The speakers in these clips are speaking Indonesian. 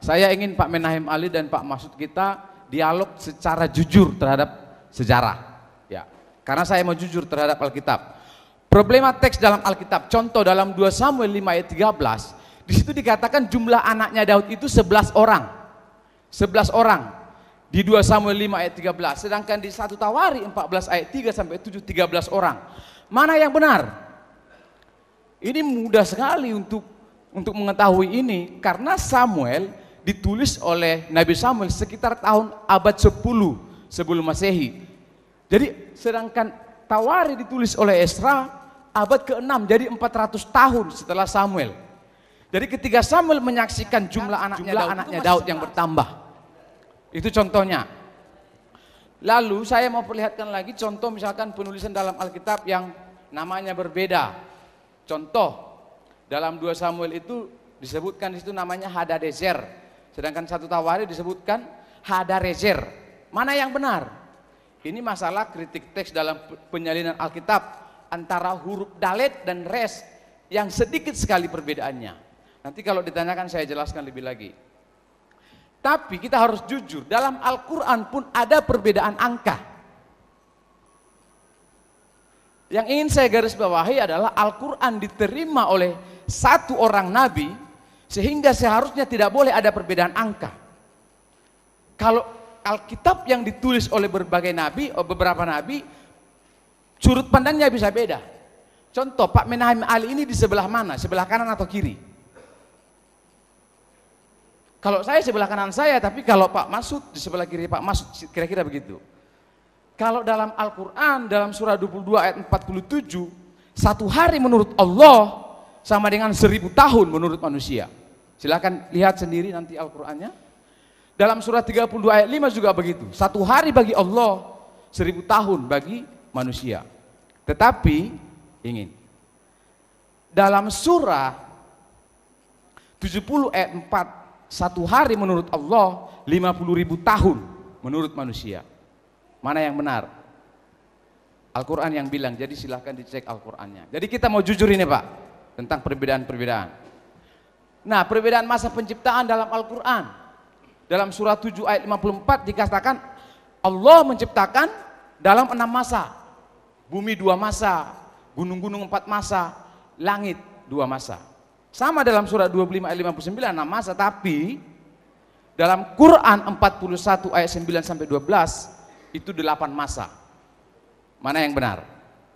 Saya ingin Pak Menahem Ali dan Pak Masud kita dialog secara jujur terhadap sejarah. Ya, karena saya mau jujur terhadap Alkitab. Problema teks dalam Alkitab, contoh dalam 2 Samuel 5 ayat 13, di situ dikatakan jumlah anaknya Daud itu 11 orang. 11 orang di 2 Samuel 5 ayat 13, sedangkan di 1 Tawari 14 ayat 3 sampai 7 13 orang. Mana yang benar? Ini mudah sekali untuk mengetahui ini karena Samuel ditulis oleh Nabi Samuel sekitar tahun abad 10 sebelum Masehi. Jadi sedangkan Tawari ditulis oleh Esra abad ke-6, jadi 400 tahun setelah Samuel. Jadi ketika Samuel menyaksikan jumlah anaknya Daud yang bertambah. Itu contohnya. Lalu saya mau perlihatkan lagi contoh misalkan penulisan dalam Alkitab yang namanya berbeda. Contoh dalam 2 Samuel itu disebutkan di situ namanya Hadadezer. Sedangkan 1 Tawari disebutkan Hadarezer. Mana yang benar? Ini masalah kritik teks dalam penyalinan Alkitab antara huruf dalet dan res yang sedikit sekali perbedaannya. Nanti kalau ditanyakan saya jelaskan lebih lagi. Tapi kita harus jujur, dalam Al-Quran pun ada perbedaan angka. Yang ingin saya garis bawahi adalah Al-Quran diterima oleh satu orang nabi, sehingga seharusnya tidak boleh ada perbedaan angka. Kalau Alkitab yang ditulis oleh berbagai nabi, beberapa nabi, sudut pandangnya bisa beda. Contoh, Pak Menahem Ali ini di sebelah mana? Sebelah kanan atau kiri? Kalau saya sebelah kanan saya, tapi kalau Pak Masud di sebelah kiri Pak Masud, kira-kira begitu. Kalau dalam Al-Quran, dalam surah 22 ayat 47, satu hari menurut Allah sama dengan 1000 tahun menurut manusia. Silakan lihat sendiri nanti Al-Qur'annya. Dalam surah 32 ayat 5 juga begitu. Satu hari bagi Allah, 1000 tahun bagi manusia. Tetapi ingin dalam surah 70 ayat 4, satu hari menurut Allah 50.000 tahun menurut manusia. Mana yang benar? Al-Quran yang bilang, jadi silahkan dicek Al-Qurannya. Jadi kita mau jujur ini Pak, tentang perbedaan-perbedaan. Nah, perbedaan masa penciptaan dalam Al-Quran, dalam surah 7 ayat 54 dikatakan Allah menciptakan dalam 6 masa. Bumi 2 masa, gunung-gunung 4 masa, langit 2 masa. Sama dalam surah 25 ayat 59 6 masa, tapi dalam Quran 41 ayat 9 sampai 12 itu 8 masa. Mana yang benar?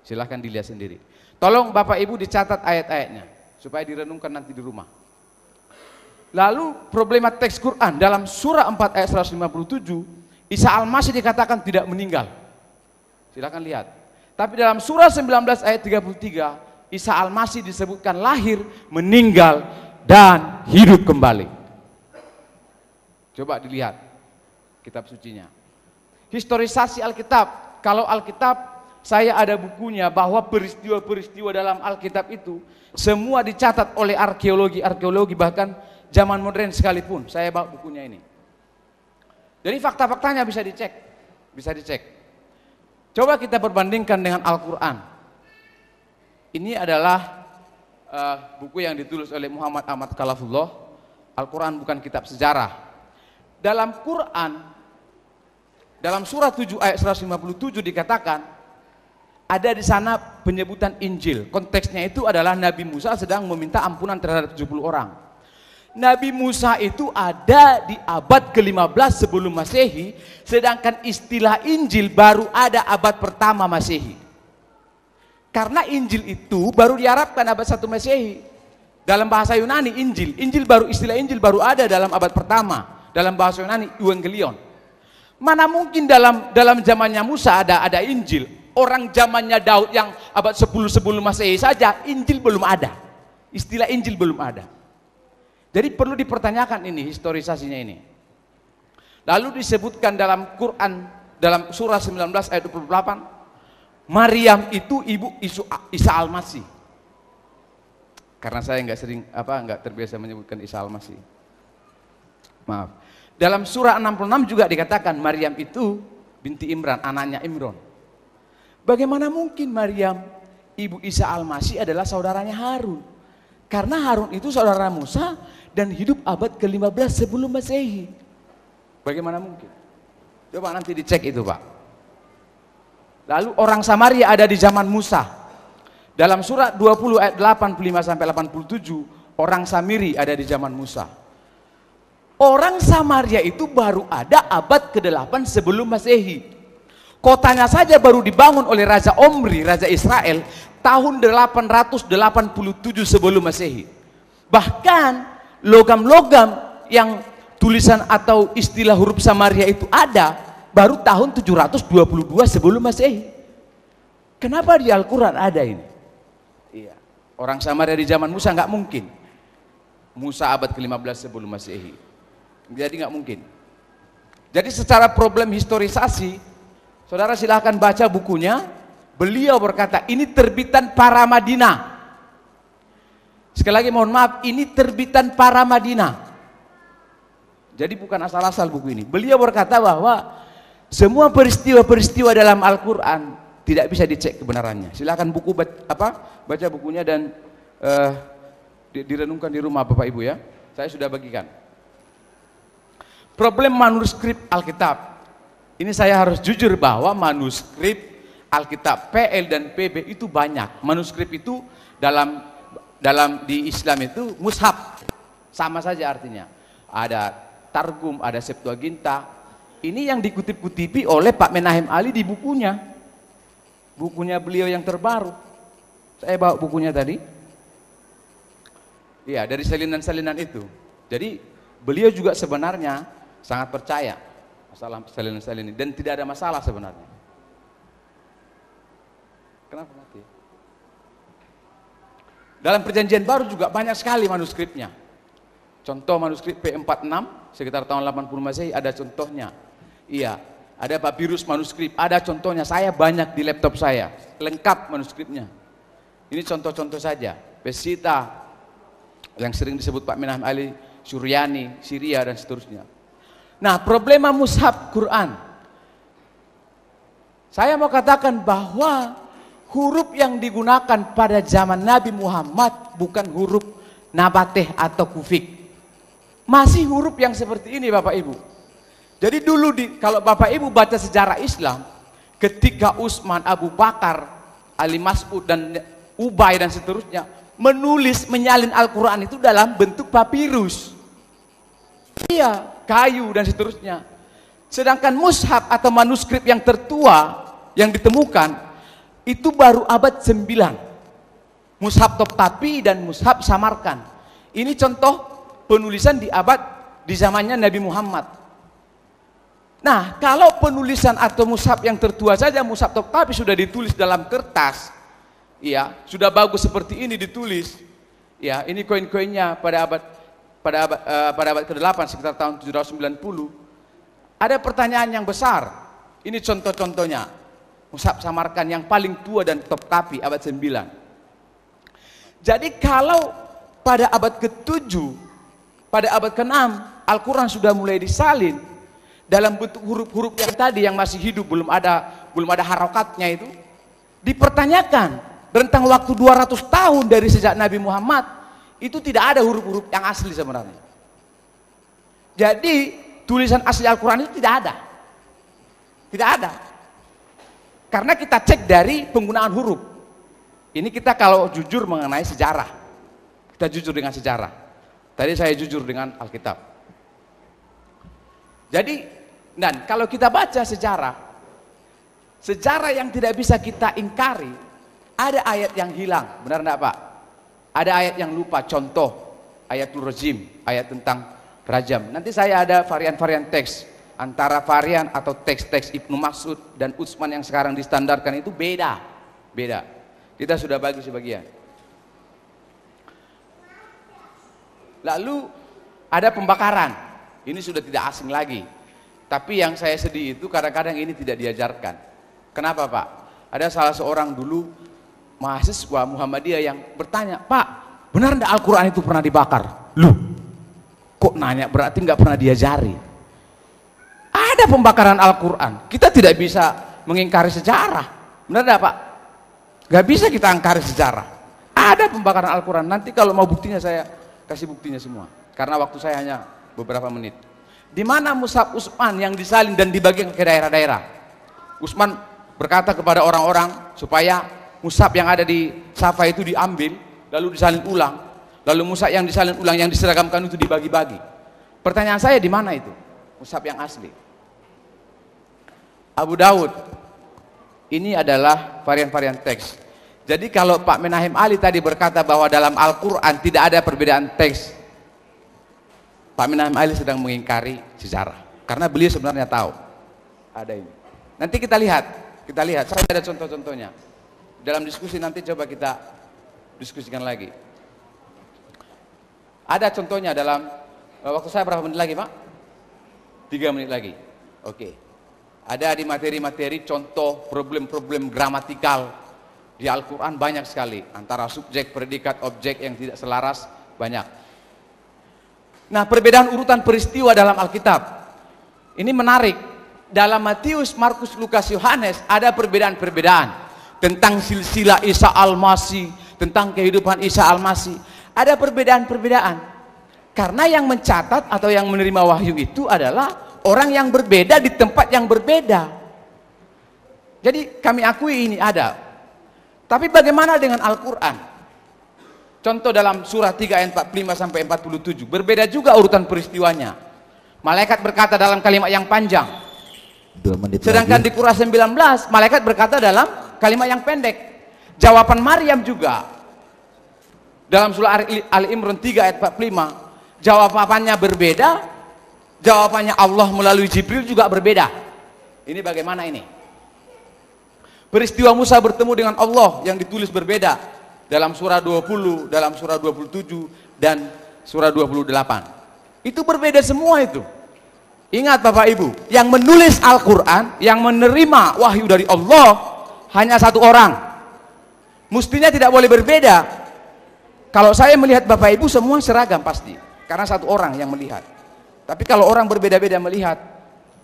Silahkan dilihat sendiri. Tolong Bapak Ibu dicatat ayat-ayatnya supaya direnungkan nanti di rumah. Lalu problema teks Quran dalam surah 4 ayat 157, Isa Al-Masih dikatakan tidak meninggal. Silahkan lihat. Tapi dalam surah 19 ayat 33, Isa Al-Masih disebutkan lahir, meninggal, dan hidup kembali. Coba dilihat kitab sucinya. Historisasi Alkitab, kalau Alkitab saya ada bukunya bahwa peristiwa-peristiwa dalam Alkitab itu semua dicatat oleh arkeologi bahkan zaman modern sekalipun. Saya bawa bukunya ini. Jadi fakta-faktanya bisa dicek. Coba kita perbandingkan dengan Al-Quran. Ini adalah buku yang ditulis oleh Muhammad Ahmad Khalafullah. Al-Quran bukan kitab sejarah. Dalam Quran, dalam surah 7 ayat 157 dikatakan ada di sana penyebutan Injil. Konteksnya itu adalah Nabi Musa sedang meminta ampunan terhadap 70 orang. Nabi Musa itu ada di abad ke-15 sebelum Masehi, sedangkan istilah Injil baru ada abad pertama Masehi. Karena Injil itu baru diharapkan abad 1 Masehi. Dalam bahasa Yunani istilah Injil baru ada dalam abad pertama. Dalam bahasa Yunani Evangelion. Mana mungkin dalam zamannya Musa ada Injil. Orang zamannya Daud yang abad 10 sebelum Masehi saja Injil belum ada. Istilah Injil belum ada. Jadi perlu dipertanyakan ini historisasinya ini. Lalu disebutkan dalam Quran dalam surah 19 ayat 28, Maryam itu ibu Isa Al-Masih. Karena saya nggak terbiasa menyebutkan Isa Al-Masih. Maaf. Dalam surah 66 juga dikatakan Maryam itu binti Imran, anaknya Imron. Bagaimana mungkin Maryam ibu Isa Al-Masih adalah saudaranya Harun? Karena Harun itu saudara Musa dan hidup abad ke-15 sebelum Masehi. Bagaimana mungkin? Coba nanti dicek itu, Pak. Lalu orang Samaria ada di zaman Musa. Dalam surat 20 ayat 85 sampai 87, orang Samiri ada di zaman Musa. Orang Samaria itu baru ada abad ke-8 sebelum Masehi. Kotanya saja baru dibangun oleh Raja Omri, Raja Israel, tahun 887 sebelum Masehi. Bahkan logam-logam yang tulisan atau istilah huruf Samaria itu ada baru tahun 722 sebelum Masehi. Kenapa di Al-Quran ada ini? Iya. Orang Samaria di zaman Musa nggak mungkin. Musa abad ke-15 sebelum Masehi. Jadi nggak mungkin. Jadi secara problem historisasi, saudara silahkan baca bukunya. Beliau berkata, ini terbitan para Madinah. Sekali lagi mohon maaf, ini terbitan para Madinah. Jadi bukan asal-asal buku ini. Beliau berkata bahwa semua peristiwa-peristiwa dalam Al-Quran tidak bisa dicek kebenarannya. Silakan baca bukunya dan direnungkan di rumah Bapak Ibu ya. Saya sudah bagikan. Problem manuskrip Alkitab. Ini saya harus jujur bahwa manuskrip Alkitab PL dan PB itu banyak. Manuskrip itu dalam di Islam itu mushaf. Sama saja artinya. Ada Targum, ada Septuaginta. Ini yang dikutip-kutipi oleh Pak Menahem Ali di bukunya. Bukunya beliau yang terbaru. Saya bawa bukunya tadi. Iya, dari salinan-salinan itu. Jadi beliau juga sebenarnya sangat percaya masalah salinan-salinan dan tidak ada masalah sebenarnya. Kenapa mati? Dalam perjanjian baru juga banyak sekali manuskripnya. Contoh manuskrip P46 sekitar tahun 80 Masehi ada contohnya. Iya, ada papirus manuskrip, ada contohnya. Saya banyak di laptop saya, lengkap manuskripnya. Ini contoh-contoh saja. Pesita yang sering disebut Pak Menahem Ali, Suryani, Syria dan seterusnya. Nah, problema mushaf Quran. Saya mau katakan bahwa huruf yang digunakan pada zaman Nabi Muhammad bukan huruf Nabateh atau Kufik. Masih huruf yang seperti ini Bapak Ibu. Jadi dulu kalau Bapak Ibu baca sejarah Islam, ketika Utsman, Abu Bakar, Ali Mas'ud dan Ubay dan seterusnya menyalin Al-Quran itu dalam bentuk papirus. Iya, kayu dan seterusnya. Sedangkan mushaf atau manuskrip yang tertua yang ditemukan itu baru abad 9. Mushaf Topkapi dan mushaf Samarkand. Ini contoh penulisan di zamannya Nabi Muhammad. Nah, kalau penulisan atau mushaf yang tertua saja, mushaf Topkapi sudah ditulis dalam kertas, ya sudah bagus seperti ini ditulis, ya ini koin-koinnya pada abad ke-8 sekitar tahun 790. Ada pertanyaan yang besar. Ini contoh-contohnya mushaf Samarkand yang paling tua dan Topkapi abad 9. Jadi kalau pada abad ke-7, pada abad ke-6 Al-Quran sudah mulai disalin dalam bentuk huruf-huruf yang tadi yang masih hidup, belum ada harokatnya itu. Dipertanyakan rentang waktu 200 tahun dari sejak Nabi Muhammad itu tidak ada huruf-huruf yang asli sebenarnya. Jadi tulisan asli Al-Quran itu tidak ada. Tidak ada. Karena kita cek dari penggunaan huruf. Ini kita kalau jujur mengenai sejarah. Kita jujur dengan sejarah. Tadi saya jujur dengan Alkitab. Jadi, dan kalau kita baca sejarah yang tidak bisa kita ingkari, ada ayat yang hilang, benar enggak Pak? Ada ayat yang lupa, contoh ayatul rajim, ayat tentang rajam. Nanti saya ada varian-varian teks, antara varian atau teks-teks Ibnu Mas'ud dan Utsman yang sekarang distandarkan itu beda. Kita sudah bagi sebagian. Lalu ada pembakaran, ini sudah tidak asing lagi. Tapi yang saya sedih itu kadang-kadang ini tidak diajarkan. Kenapa Pak? Ada salah seorang dulu mahasiswa Muhammadiyah yang bertanya, Pak, benar enggak Al-Quran itu pernah dibakar? Loh, kok nanya, berarti nggak pernah diajari. Ada pembakaran Al-Quran, kita tidak bisa mengingkari sejarah. Benar enggak Pak? Nggak bisa kita ingkari sejarah. Ada pembakaran Al-Quran, nanti kalau mau buktinya saya kasih buktinya semua. karena waktu saya hanya beberapa menit. Di mana mushaf Utsman yang disalin dan dibagikan ke daerah-daerah? Utsman berkata kepada orang-orang supaya mushaf yang ada di Safa itu diambil, lalu disalin ulang, lalu mushaf yang disalin ulang, yang diseragamkan itu dibagi-bagi. Pertanyaan saya, di mana itu mushaf yang asli? Abu Daud, ini adalah varian-varian teks. Jadi kalau Pak Menahem Ali tadi berkata bahwa dalam Al-Quran tidak ada perbedaan teks, Pak Menahem Ali sedang mengingkari sejarah, karena beliau sebenarnya tahu ada ini. Nanti kita lihat, saya ada contoh-contohnya. Dalam diskusi nanti coba kita diskusikan lagi. Ada contohnya dalam, waktu saya berapa menit lagi Pak? 3 menit lagi. Oke. Ada di materi-materi contoh problem-problem gramatikal di Al-Quran banyak sekali. Antara subjek, predikat, objek yang tidak selaras banyak. Nah, perbedaan urutan peristiwa dalam Alkitab ini menarik. Dalam Matius, Markus, Lukas, Yohanes ada perbedaan-perbedaan tentang silsilah Isa Al-Masih, tentang kehidupan Isa Al-Masih. Ada perbedaan-perbedaan karena yang mencatat atau yang menerima wahyu itu adalah orang yang berbeda di tempat yang berbeda. Jadi kami akui ini ada. Tapi bagaimana dengan Al-Quran? Contoh dalam surah 3 ayat 45 sampai 47, berbeda juga urutan peristiwanya. Malaikat berkata dalam kalimat yang panjang. 2 menit sedangkan lagi. di Qur'an 19, malaikat berkata dalam kalimat yang pendek. Jawaban Maryam juga dalam surah Ali Imran 3 ayat 45, jawabannya berbeda. Jawabannya Allah melalui Jibril juga berbeda. Ini bagaimana ini? Peristiwa Musa bertemu dengan Allah yang ditulis berbeda dalam surah 20, dalam surah 27 dan surah 28. Itu berbeda semua itu. Ingat Bapak Ibu, yang menulis Al-Quran, yang menerima wahyu dari Allah hanya satu orang. Mestinya tidak boleh berbeda. Kalau saya melihat Bapak Ibu semua seragam pasti, karena satu orang yang melihat. Tapi kalau orang berbeda-beda melihat,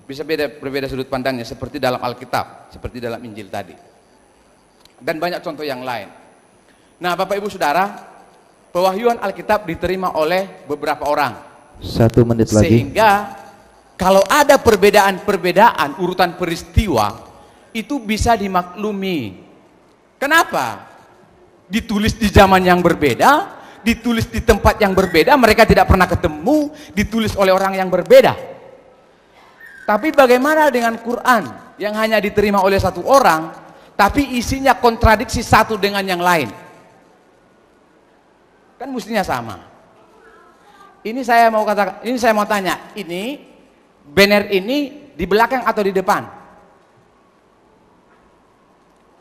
bisa berbeda sudut pandangnya, seperti dalam Alkitab, seperti dalam Injil tadi. Dan banyak contoh yang lain. Nah, Bapak Ibu Saudara, pewahyuan Alkitab diterima oleh beberapa orang. 1 menit lagi. Sehingga kalau ada perbedaan-perbedaan urutan peristiwa, itu bisa dimaklumi. Kenapa? Ditulis di zaman yang berbeda, ditulis di tempat yang berbeda, mereka tidak pernah ketemu, ditulis oleh orang yang berbeda. Tapi bagaimana dengan Quran yang hanya diterima oleh satu orang, tapi isinya kontradiksi satu dengan yang lain? Kan mestinya sama. Ini saya mau katakan, ini saya mau tanya, ini banner ini di belakang atau di depan?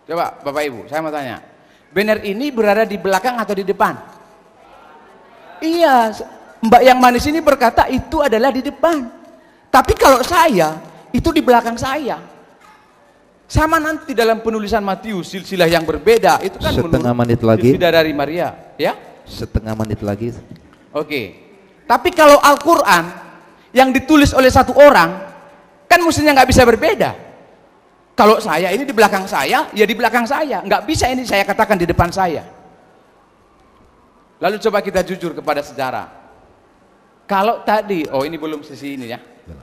Coba Bapak Ibu, saya mau tanya, banner ini berada di belakang atau di depan? Iya, Mbak yang manis ini berkata itu adalah di depan. Tapi kalau saya, itu di belakang saya. Sama nanti dalam penulisan Matius, silsilah yang berbeda, itu kan setengah menit lagi. Bidadari Maria, ya? Setengah menit lagi. Oke. Tapi kalau Al-Quran yang ditulis oleh satu orang, kan mestinya nggak bisa berbeda. Kalau saya ini di belakang saya, ya di belakang saya. Nggak bisa ini saya katakan di depan saya. Lalu coba kita jujur kepada sejarah. Kalau tadi, oh ini belum sesi ini ya,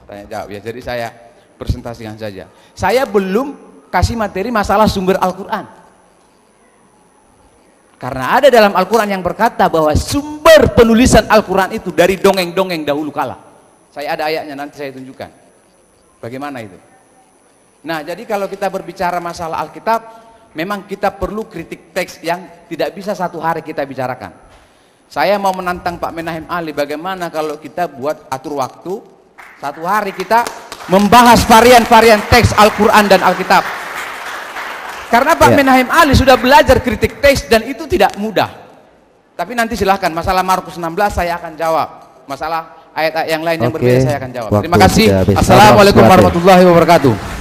tanya jawab ya. Jadi saya presentasikan saja. Saya belum kasih materi masalah sumber Al-Quran. Karena ada dalam Al-Quran yang berkata bahwa sumber penulisan Al-Quran itu dari dongeng-dongeng dahulu kala. Saya ada ayatnya, nanti saya tunjukkan. Bagaimana itu? Nah, jadi kalau kita berbicara masalah Alkitab, memang kita perlu kritik teks yang tidak bisa satu hari kita bicarakan. Saya mau menantang Pak Menahem Ali, bagaimana kalau kita buat atur waktu, satu hari kita membahas varian-varian teks Al-Quran dan Alkitab. Karena Pak Menahem Ali sudah belajar kritik teks dan itu tidak mudah. Tapi nanti silahkan, masalah Markus 16 saya akan jawab. Masalah ayat-ayat yang lain yang berbeda saya akan jawab. Terima kasih. Assalamualaikum warahmatullahi wabarakatuh.